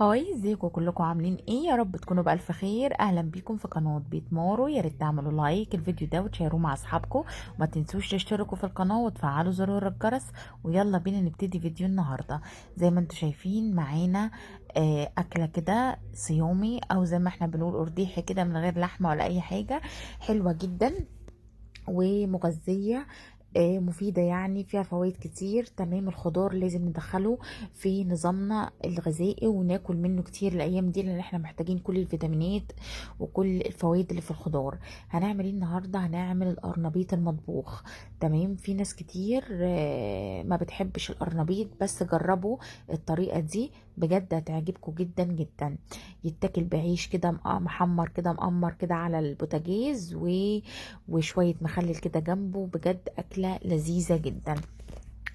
هاي، ازيكم كلكم عاملين ايه؟ يا رب تكونوا بألف خير. اهلا بيكم في قناة بيت مارو. يا ريت تعملوا لايك الفيديو ده وتشيروه مع اصحابكم، وما تنسوش تشتركوا في القناة وتفعلوا زرار الجرس. ويلا بينا نبتدي فيديو النهاردة. زي ما انتم شايفين معانا اكلة كده صيامي، او زي ما احنا بنقول ارديحي كده من غير لحمة ولا اي حاجة. حلوة جدا ومغذية، مفيدة، يعني فيها فوائد كتير. تمام. الخضار لازم ندخله في نظامنا الغذائي وناكل منه كتير الايام دي، لان احنا محتاجين كل الفيتامينات وكل الفوائد اللي في الخضار. هنعمل ايه النهارده؟ هنعمل القرنبيط المطبوخ. تمام. في ناس كتير ما بتحبش القرنبيط، بس جربوا الطريقة دي، بجد هتعجبكم جدا جدا. يتاكل بعيش كده محمر كده مقمر كده على البوتاجاز وشوية مخلل كده جنبه، بجد أكلة لذيذة جدا.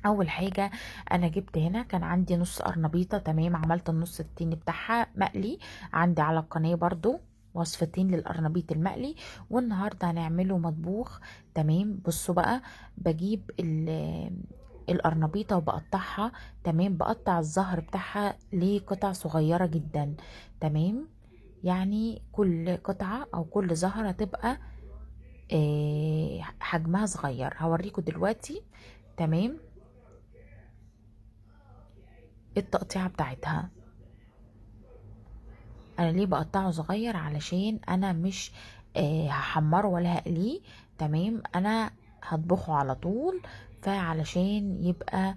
اول حاجه انا جبت هنا، كان عندي نص قرنبيطه. تمام. عملت النص التاني بتاعها مقلي. عندي على القناه برضو وصفتين للقرنبيط المقلي، والنهارده هنعمله مطبوخ. تمام. بصوا بقى، بجيب القرنبيطه وبقطعها. تمام. بقطع الظهر بتاعها لقطع صغيره جدا. تمام. يعني كل قطعه او كل زهره تبقى حجمها صغير. هوريكم دلوقتي. تمام. التقطيعة بتاعتها انا ليه بقطعه صغير؟ علشان انا مش هحمره ولا هقليه. تمام. انا هطبخه على طول، فعلشان يبقى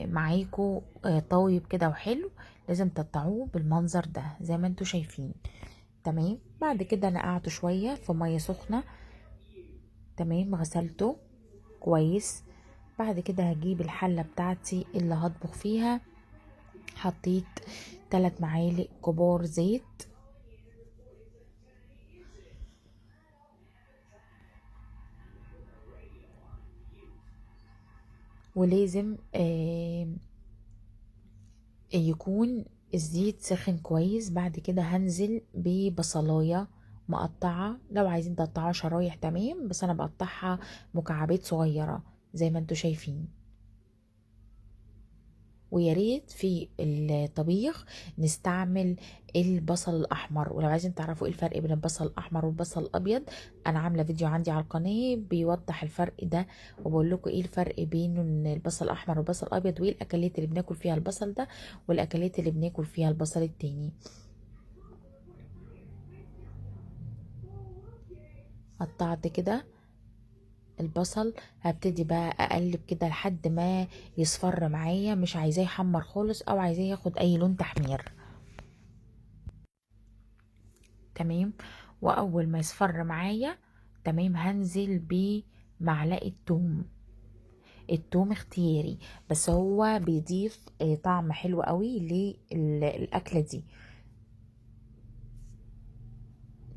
معاكو طايب كده وحلو، لازم تقطعوه بالمنظر ده زي ما انتوا شايفين. تمام. بعد كده نقعته شوية في مية سخنة. تمام. غسلته كويس. بعد كده هجيب الحلة بتاعتي اللي هطبخ فيها. حطيت 3 معالق كبار زيت، ولازم يكون الزيت سخن كويس. بعد كده هنزل ببصلاية مقطعة، لو عايزين تقطعوها شرايح تمام، بس انا بقطعها مكعبات صغيرة زي ما انتوا شايفين. ويا ريت في الطبيخ نستعمل البصل الاحمر. ولو عايزين تعرفوا ايه الفرق بين البصل الاحمر والبصل الابيض، انا عامله فيديو عندي على القناه بيوضح الفرق ده، وبقول لكم ايه الفرق بين البصل الاحمر والبصل الابيض، وايه الاكلات اللي بناكل فيها البصل ده والاكلات اللي بناكل فيها البصل التاني. قطعت كده البصل. هبتدي بقى اقلب كده لحد ما يصفر معايا، مش عايزاه يحمر خالص او عايزاه ياخد اي لون تحمير. تمام. واول ما يصفر معايا، تمام، هنزل بمعلقه توم. التوم اختياري، بس هو بيضيف طعم حلو قوي للاكله دي.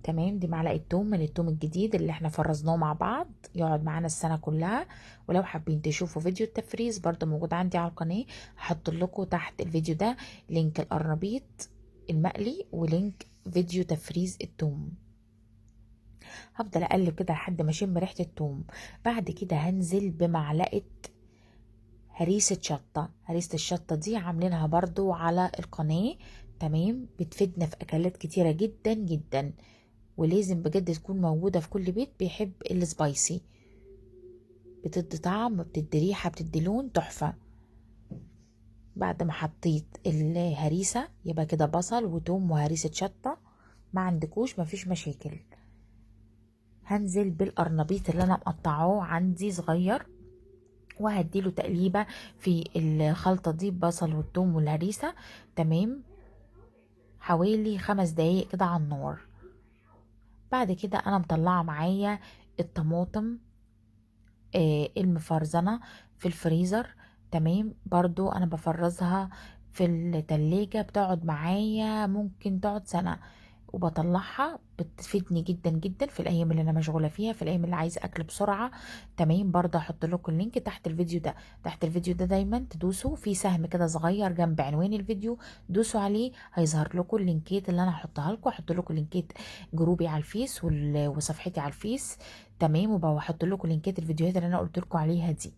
تمام. دي معلقه توم من التوم الجديد اللي احنا فرزناه مع بعض، يقعد معانا السنه كلها. ولو حابين تشوفوا فيديو التفريز برضه موجود عندي على القناه، هحط لكم تحت الفيديو ده لينك القرنبيط المقلي ولينك فيديو تفريز التوم. هفضل اقلب كده لحد ما اشم ريحه التوم. بعد كده هنزل بمعلقه هريسه شطه. هريسه الشطه دي عاملينها برضو على القناه. تمام. بتفيدنا في اكلات كتيره جدا جدا، ولازم بجد تكون موجوده في كل بيت بيحب السبايسي. بتدي طعم، بتدي ريحه، بتدي لون تحفه. بعد ما حطيت الهريسه، يبقى كده بصل وتوم وهريسه شطه. ما عندكوش مفيش مشاكل. هنزل بالقرنبيط اللي انا مقطعاه عندي صغير، وهديله تقليبه في الخلطه دي، بصل والثوم والهريسه. تمام. حوالي 5 دقايق كده على النار. بعد كده انا مطلعه معايا الطماطم المفرزنه في الفريزر. تمام. برضو انا بفرزها في التلاجة، بتقعد معايا ممكن تقعد سنة، وبطلعها. بتفيدني جدا جدا في الايام اللي انا مشغوله فيها، في الايام اللي عايزه اكل بسرعه. تمام. برضه هحط لكم اللينك تحت الفيديو ده. تحت الفيديو ده دايما تدوسوا في سهم كده صغير جنب عنوان الفيديو، دوسوا عليه هيظهر لكم اللينكات اللي انا هحطها لكم. هحط لكم لينكات جروبي على الفيس وصفحتي على الفيس. تمام. وبحط لكم لينكات الفيديوهات اللي انا قلت لكم عليها دي.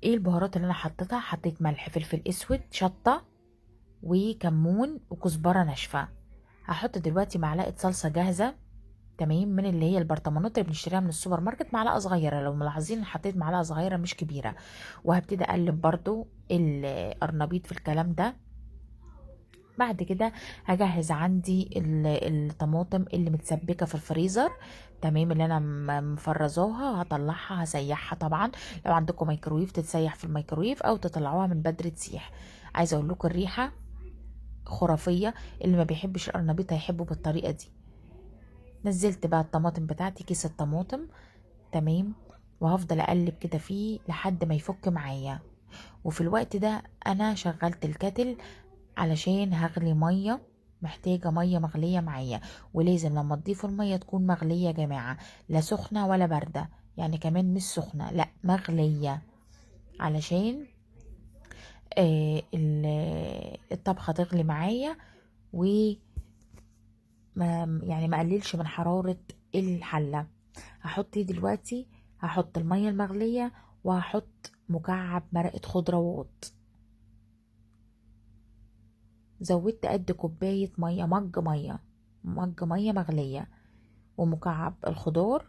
ايه البهارات اللي انا حطيتها؟ حطيت ملح، فلفل اسود، شطة وكمون وكزبرة ناشفة. هحط دلوقتي معلقة صلصة جاهزة، تمام، من اللي هي البرطمانات اللي بنشتريها من السوبر ماركت، معلقة صغيرة. لو ملاحظين حطيت معلقة صغيرة مش كبيرة. وهبتدي اقلب برضو القرنبيط في الكلام ده. بعد كده هجهز عندي الطماطم اللي متسبكه في الفريزر، تمام، اللي انا مفرزاها. هطلعها هسيحها طبعا، لو عندكم ميكرويف تتسيح في الميكرويف او تطلعوها من بدري تسيح. عايزه اقول لكم الريحه خرافيه، اللي ما بيحبش القرنبيط هيحبه بالطريقه دي. نزلت بقى الطماطم بتاعتي، كيس الطماطم، تمام، وهفضل اقلب كده فيه لحد ما يفك معايا. وفي الوقت ده انا شغلت الكاتل علشان هغلي ميه، محتاجة مية مغلية معايا. ولازم لما تضيفوا المية تكون مغلية يا جماعة، لا سخنة ولا باردة، يعني كمان مش سخنة، لا مغلية، علشان الطبخة تغلي معايا. و يعني ما قللش من حرارة الحلة. هحط ايه دلوقتي؟ هحط المية المغلية، وهحط مكعب مرقة خضروات. زودت قد كوباية مية، مج مية مغلية. ومكعب الخضار،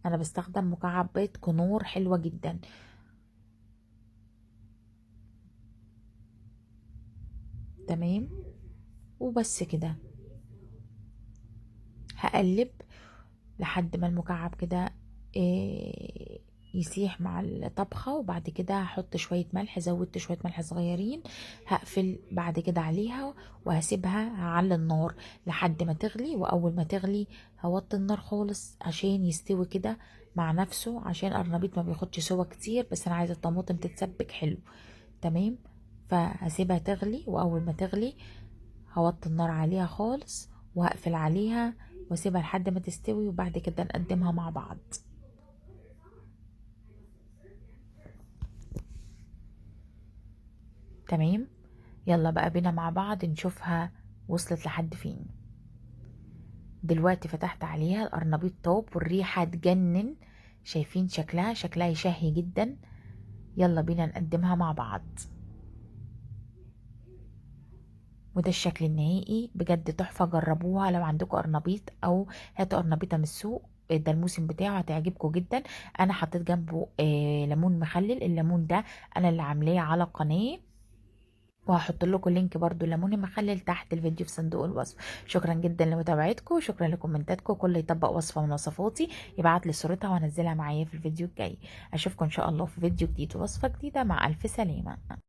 انا بستخدم مكعبات كنور حلوة جدا، تمام. وبس كده، هقلب لحد ما المكعب كده يسيح مع الطبخة. وبعد كده هحط شوية ملح، زودت شوية ملح صغيرين. هقفل بعد كده عليها وهسيبها على النار لحد ما تغلي. واول ما تغلي هوطي النار خالص عشان يستوي كده مع نفسه، عشان القرنبيط ما بياخدش سوا كتير، بس انا عايزة الطماطم تتسبك حلو، تمام. فهسيبها تغلي، واول ما تغلي هوطي النار عليها خالص وهقفل عليها واسيبها لحد ما تستوي، وبعد كده نقدمها مع بعض. تمام. يلا بقى بينا مع بعض نشوفها وصلت لحد فين. دلوقتي فتحت عليها القرنبيط طاب والريحة تجنن، شايفين شكلها يشهي جدا. يلا بينا نقدمها مع بعض. وده الشكل النهائي، بجد تحفة، جربوها لو عندكم قرنبيط، او هاتوا قرنبيطة من السوق، ده الموسم بتاعه هتعجبكم جدا. انا حطيت جنبه ليمون مخلل، الليمون ده انا اللي عاملاه على القناة، وهحط لكم لينك برضو الليمون المخلل تحت الفيديو في صندوق الوصف. شكرا جدا لمتابعتكم، شكرا لكومنتاتكم. كل يطبق وصفة من وصفاتي يبعت لي صورتها وانزلها معايا في الفيديو الجاي. اشوفكم ان شاء الله في فيديو جديد ووصفة جديدة، مع الف سلامة.